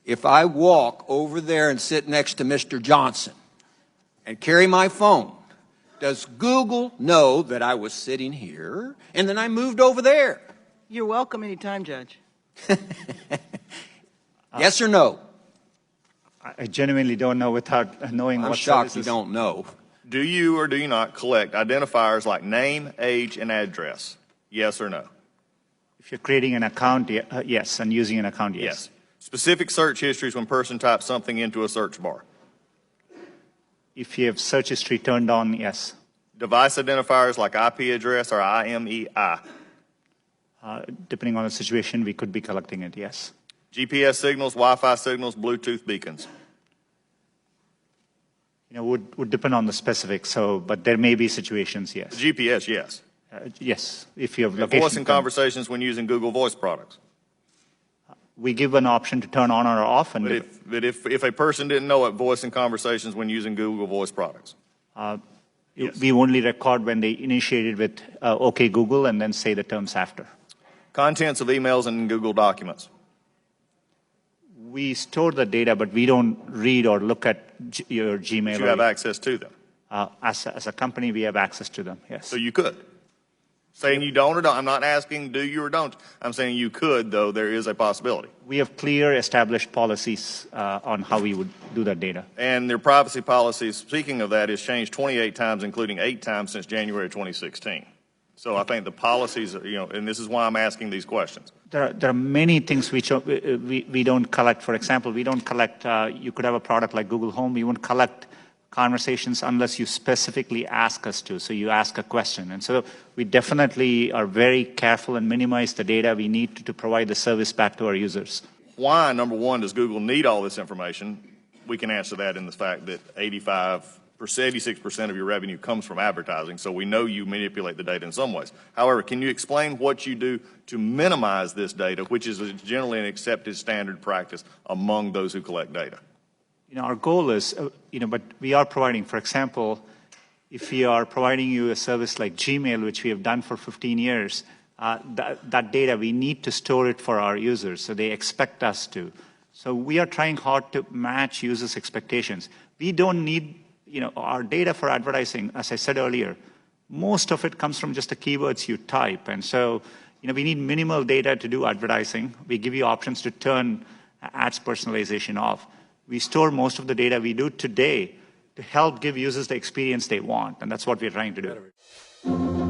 if I walk over there and sit next to Mr. Johnson and carry my phone, does Google know that I was sitting here and then I moved over there? You're welcome anytime, Judge. Yes or no? I genuinely don't know without knowing I'm what shocked services. you don't know. Do you or do you not collect identifiers like name, age, and address? Yes or no? If you're creating an account, yes, and using an account, yes. Specific search histories when a person types something into a search bar. If you have search history turned on, yes. Device identifiers like IP address or IMEI. Depending on the situation, we could be collecting it, yes. GPS signals, Wi-Fi signals, Bluetooth beacons. Would depend on the specifics, but there may be situations, yes. GPS, yes. Yes, if you have location. Voice and conversations when using Google Voice products. We give an option to turn on or off. And But if a person didn't know it, voice and conversations when using Google Voice products. Yes. We only record when they initiated with OK Google and then say the terms after. Contents of emails and Google Documents. We store the data, but we don't read or look at your Gmail. But you have access to them. As a company, we have access to them, yes. So you could. Saying you don't or don't. I'm not asking do you or don't. I'm saying you could, though there is a possibility. We have clear established policies on how we would do that data. And their privacy policies, speaking of that, has changed 28 times, including 8 times since January 2016. So I think the policies, and this is why I'm asking these questions. There are many things which we don't collect. For example, we don't collect, you could have a product like Google Home, we won't collect conversations unless you specifically ask us to. So you ask a question. And so we definitely are very careful and minimize the data we need to provide the service back to our users. Why, number one, does Google need all this information? We can answer that in the fact that 86% of your revenue comes from advertising, so we know you manipulate the data in some ways. However, can you explain what you do to minimize this data, which is generally an accepted standard practice among those who collect data? Our goal is, but we are providing, for example, if we are providing you a service like Gmail, which we have done for 15 years, that data, we need to store it for our users, so they expect us to. So we are trying hard to match users' expectations. We don't need, our data for advertising, as I said earlier, most of it comes from just the keywords you type. And so, we need minimal data to do advertising. We give you options to turn ads personalization off. We store most of the data we do today to help give users the experience they want, and that's what we're trying to do.